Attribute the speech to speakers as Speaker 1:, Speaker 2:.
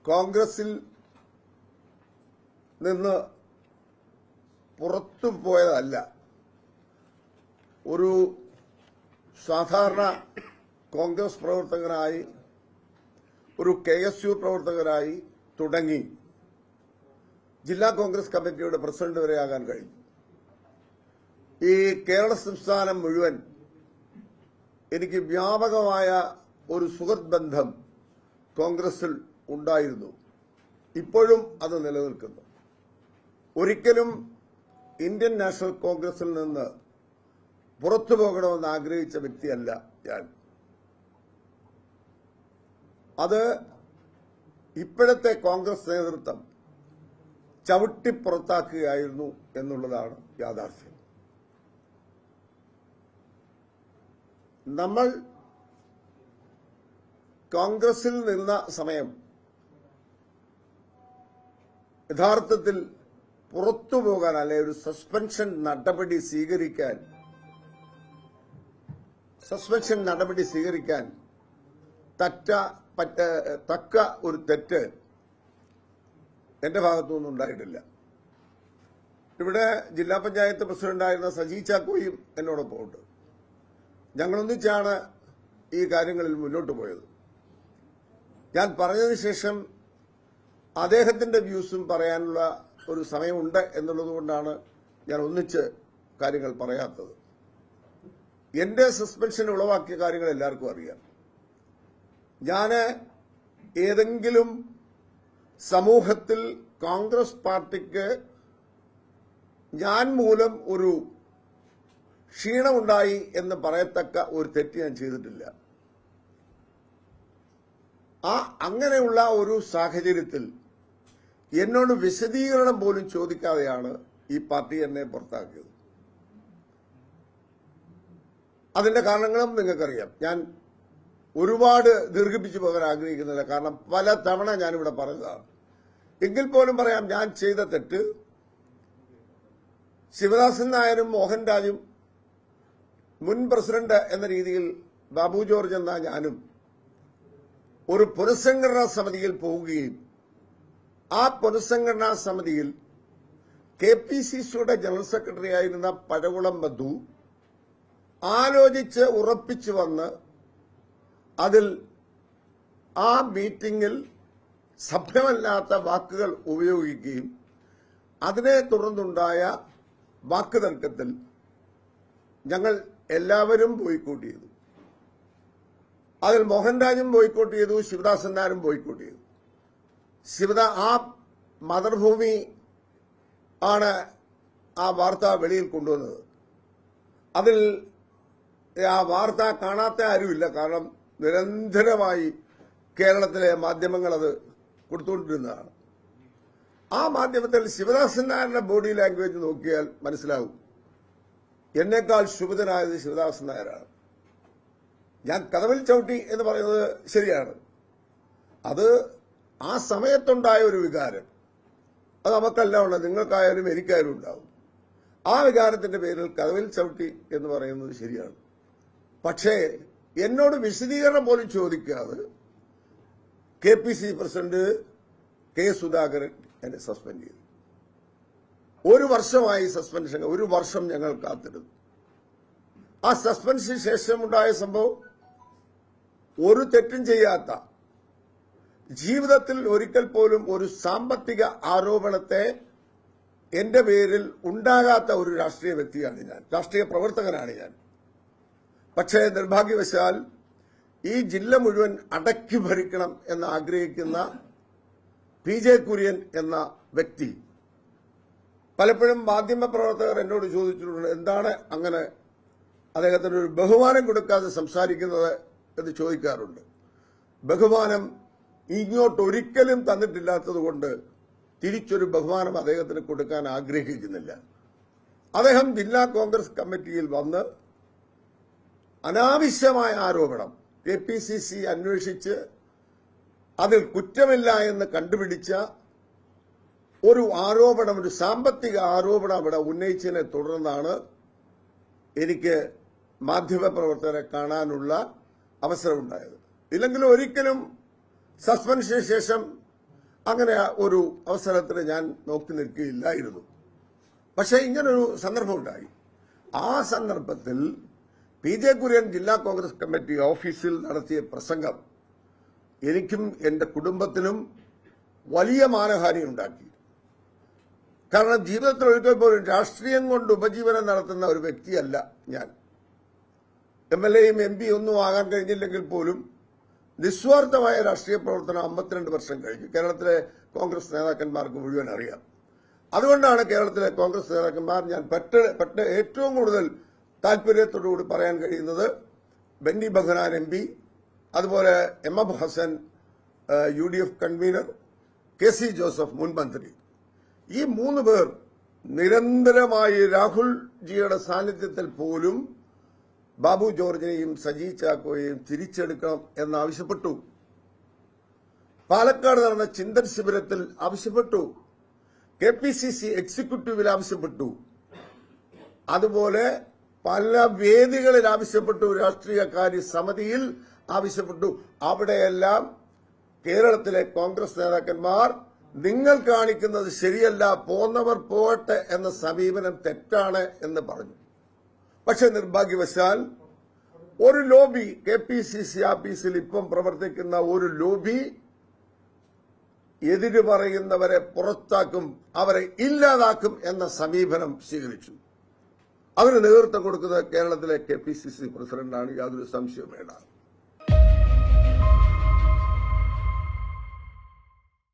Speaker 1: കോൺഗ്രസിൽ നിന്ന് പുറത്തു പോയതല്ല. ഒരു സാധാരണ കോൺഗ്രസ് പ്രവർത്തകനായി, ഒരു KSU പ്രവർത്തകനായി തുടങ്ങി ജില്ലാ കോൺഗ്രസ് കമ്മിറ്റിയുടെ പ്രസിഡന്റ് വരെയാകാൻ കഴിഞ്ഞു. ഈ കേരള സംസ്ഥാനം മുഴുവൻ എനിക്ക് വ്യാപകമായ ഒരു സുഹൃത്ത് ബന്ധം കോൺഗ്രസിൽ ഉണ്ടായിരുന്നു. ഇപ്പോഴും അത് നിലനിൽക്കുന്നു. ഒരിക്കലും ഇന്ത്യൻ നാഷണൽ കോൺഗ്രസിൽ നിന്ന് പുറത്തു പോകണമെന്ന് ആഗ്രഹിച്ച വ്യക്തിയല്ല ഞാൻ. അത് ഇപ്പോഴത്തെ കോൺഗ്രസ് നേതൃത്വം ചവിട്ടിപ്പുറത്താക്കുകയായിരുന്നു എന്നുള്ളതാണ് യാഥാർത്ഥ്യം. നമ്മൾ കോൺഗ്രസിൽ നിന്ന സമയം യഥാർത്ഥത്തിൽ പുറത്തുപോകാൻ, അല്ലെ ഒരു സസ്പെൻഷൻ നടപടി സ്വീകരിക്കാൻ തക്ക ഒരു തെറ്റ് എന്റെ ഭാഗത്തുനിന്നും ഉണ്ടായിട്ടില്ല. ഇവിടെ ജില്ലാ പഞ്ചായത്ത് പ്രസിഡന്റായിരുന്ന സജി ചാക്കോയും എന്നോടൊപ്പം ഉണ്ട്. ഞങ്ങളൊന്നിച്ചാണ് ഈ കാര്യങ്ങളിൽ മുന്നോട്ട് പോയത്. ഞാൻ പറഞ്ഞതിന് ശേഷം അദ്ദേഹത്തിന്റെ വ്യൂസും പറയാനുള്ള ഒരു സമയമുണ്ട് എന്നുള്ളതുകൊണ്ടാണ് ഞാൻ ഒന്നിച്ച് കാര്യങ്ങൾ പറയാത്തത്. എന്റെ സസ്പെൻഷൻ ഉളവാക്കിയ കാര്യങ്ങൾ എല്ലാവർക്കും അറിയാം. ഞാൻ ഏതെങ്കിലും സമൂഹത്തിൽ കോൺഗ്രസ് പാർട്ടിക്ക് ഞാൻ മൂലം ഒരു ക്ഷീണമുണ്ടായി എന്ന് പറയത്തക്ക ഒരു തെറ്റ് ഞാൻ ചെയ്തിട്ടില്ല. അങ്ങനെയുള്ള ഒരു സാഹചര്യത്തിൽ എന്നോട് വിശദീകരണം പോലും ചോദിക്കാതെയാണ് ഈ പാർട്ടി എന്നെ പുറത്താക്കിയത്. അതിന്റെ കാരണങ്ങളും നിങ്ങൾക്കറിയാം. ഞാൻ ഒരുപാട് ദീർഘിപ്പിച്ചു പോകാൻ ആഗ്രഹിക്കുന്നില്ല, കാരണം പല തവണ ഞാനിവിടെ പറഞ്ഞതാണ്. എങ്കിൽ പോലും പറയാം, ഞാൻ ചെയ്ത തെറ്റ് ശിവദാസൻ നായരും മോഹൻരാജും മുൻ പ്രസിഡന്റ് എന്ന രീതിയിൽ ബാബു ജോർജ് എന്ന ഞാനും ഒരു പുനഃസംഘടനാ സമിതിയിൽ പോവുകയും ആ പുനഃസംഘടനാ സമിതിയിൽ KPCCയുടെ ജനറൽ സെക്രട്ടറി ആയിരുന്ന പഴകുളം മധു ആലോചിച്ച് ഉറപ്പിച്ചു വന്ന് അതിൽ ആ മീറ്റിംഗിൽ സഭ്യമല്ലാത്ത വാക്കുകൾ ഉപയോഗിക്കുകയും അതിനെ തുടർന്നുണ്ടായ വാക്കുതർക്കത്തിൽ ഞങ്ങൾ എല്ലാവരും ബോയ്ക്കോട്ട് ചെയ്തു. അതിൽ മോഹൻരാജും ബോയ്ക്കോട്ട് ചെയ്തു, ശിവദാസൻ നായരും ബോയ്ക്കോട്ട് ചെയ്തു. ആ മാതൃഭൂമി ആണ് ആ വാർത്ത വെളിയിൽ കൊണ്ടുവന്നത്. അതിൽ ആ വാർത്ത കാണാത്ത ആരുമില്ല, കാരണം നിരന്തരമായി കേരളത്തിലെ മാധ്യമങ്ങൾ അത് കൊടുത്തുകൊണ്ടിരുന്നതാണ്. ആ മാധ്യമത്തിൽ ശിവദാസൻ നായരുടെ ബോഡി ലാംഗ്വേജ് നോക്കിയാൽ മനസ്സിലാവും എന്നേക്കാൾ ശുഭിതനായത് ശിവദാസൻ നായരാണ്. ഞാൻ കതവിൽ ചവിട്ടി എന്ന് പറയുന്നത് ശരിയാണ്. അത് ആ സമയത്തുണ്ടായ ഒരു വികാരം, അത് നമുക്കെല്ലാം ഉണ്ട്, നിങ്ങൾക്കായാലും എനിക്കായാലും ഉണ്ടാവും. ആ വികാരത്തിന്റെ പേരിൽ കതവിൽ ചവിട്ടി എന്ന് പറയുന്നത് ശരിയാണ്. പക്ഷേ എന്നോട് വിശദീകരണം പോലും ചോദിക്കാതെ KPCC പ്രസിഡന്റ് K. സുധാകരൻ എന്നെ സസ്പെൻഡ് ചെയ്തു. ഒരു വർഷമായി സസ്പെൻഷൻ, ഒരു വർഷം ഞങ്ങൾ കാത്തിരുന്നു. ആ സസ്പെൻഷന് ശേഷമുണ്ടായ സംഭവം, ഒരു തെറ്റും ചെയ്യാത്ത, ജീവിതത്തിൽ ഒരിക്കൽ പോലും ഒരു സാമ്പത്തിക ആരോപണത്തെ എന്റെ പേരിൽ ഉണ്ടാകാത്ത ഒരു രാഷ്ട്രീയ വ്യക്തിയാണ് ഞാൻ, രാഷ്ട്രീയ പ്രവർത്തകനാണ് ഞാൻ. പക്ഷേ നിർഭാഗ്യവശാൽ ഈ ജില്ല മുഴുവൻ അടക്കി ഭരിക്കണം എന്ന് ആഗ്രഹിക്കുന്ന PJ കുര്യൻ എന്ന വ്യക്തി പലപ്പോഴും മാധ്യമപ്രവർത്തകർ എന്നോട് ചോദിച്ചിട്ടുണ്ട്, എന്താണ് അങ്ങനെ അദ്ദേഹത്തിന് ഒരു ബഹുമാനം കൊടുക്കാതെ സംസാരിക്കുന്നത് എന്ന് ചോദിക്കാറുണ്ട്. ബഹുമാനം ഇങ്ങോട്ടൊരിക്കലും തന്നിട്ടില്ലാത്തതുകൊണ്ട് തിരിച്ചൊരു ബഹുമാനം അദ്ദേഹത്തിന് കൊടുക്കാൻ ആഗ്രഹിക്കുന്നില്ല. അദ്ദേഹം ജില്ലാ കോൺഗ്രസ് കമ്മിറ്റിയിൽ വന്ന് അനാവശ്യമായ ആരോപണം KPCC അന്വേഷിച്ച് അതിൽ കുറ്റമില്ല എന്ന് കണ്ടുപിടിച്ച ഒരു ആരോപണം, ഒരു സാമ്പത്തിക ആരോപണം അവിടെ ഉന്നയിച്ചതിനെ തുടർന്നാണ് എനിക്ക് മാധ്യമപ്രവർത്തകരെ കാണാനുള്ള അവസരമുണ്ടായത്. ഇല്ലെങ്കിൽ ഒരിക്കലും സസ്പെൻഷന് ശേഷം അങ്ങനെ ഒരു അവസരത്തിന് ഞാൻ നോക്കി നിൽക്കുകയില്ലായിരുന്നു. പക്ഷേ ഇങ്ങനൊരു സന്ദർഭം ഉണ്ടായി. ആ സന്ദർഭത്തിൽ PJ കുര്യൻ ജില്ലാ കോൺഗ്രസ് കമ്മിറ്റി ഓഫീസിൽ നടത്തിയ പ്രസംഗം എനിക്കും എന്റെ കുടുംബത്തിനും വലിയ മാനഹാനി ഉണ്ടാക്കി. കാരണം ജീവിതത്തിൽ ഒരിക്കൽ പോലും രാഷ്ട്രീയം കൊണ്ട് ഉപജീവനം നടത്തുന്ന ഒരു വ്യക്തിയല്ല ഞാൻ. MLA-യും MP ഒന്നും ആകാൻ കഴിഞ്ഞില്ലെങ്കിൽ പോലും നിസ്വാർത്ഥമായ രാഷ്ട്രീയ പ്രവർത്തനം 52 വർഷം കഴിഞ്ഞു. കേരളത്തിലെ കോൺഗ്രസ് നേതാക്കന്മാർക്ക് മുഴുവൻ അറിയാം. അതുകൊണ്ടാണ് കേരളത്തിലെ കോൺഗ്രസ് നേതാക്കന്മാർ ഞാൻ ഏറ്റവും കൂടുതൽ താല്പര്യത്തോടുകൂടി പറയാൻ കഴിയുന്നത് ബെന്നി ബെഹനാൻ MP, അതുപോലെ MM Hassan UDF convener, KC Joseph മുൻ മന്ത്രി. ഈ 3 പേർ നിരന്തരമായി രാഹുൽ ജിയുടെ സാന്നിധ്യത്തിൽ പോലും ബാബു ജോർജിനെയും സജി ചാക്കോയെയും തിരിച്ചെടുക്കണം എന്നാവശ്യപ്പെട്ടു. പാലക്കാട് നടന്ന ചിന്തൻ ശിബിരത്തിൽ ആവശ്യപ്പെട്ടു. KPCC എക്സിക്യൂട്ടീവിൽ ആവശ്യപ്പെട്ടു. അതുപോലെ പല വേദികളിൽ ആവശ്യപ്പെട്ടു. രാഷ്ട്രീയകാര്യ സമിതിയിൽ ആവശ്യപ്പെട്ടു. അവിടെയെല്ലാം കേരളത്തിലെ കോൺഗ്രസ് നേതാക്കന്മാർ നിങ്ങൾ കാണിക്കുന്നത് ശരിയല്ല, പോന്നവർ പോകട്ടെ എന്ന സമീപനം തെറ്റാണ് എന്ന് പറഞ്ഞു. പക്ഷെ നിർഭാഗ്യവശാൽ ഒരു ലോബി, KPCC ഓഫീസിൽ ഇപ്പം പ്രവർത്തിക്കുന്ന ഒരു ലോബി എതിര് പറയുന്നവരെ പുറത്താക്കും, അവരെ ഇല്ലാതാക്കും എന്ന സമീപനം സ്വീകരിച്ചു. അതിന് നേതൃത്വം കൊടുക്കുന്നത് കേരളത്തിലെ KPCC പ്രസിഡന്റാണ്, യാതൊരു സംശയവും വേണ്ട.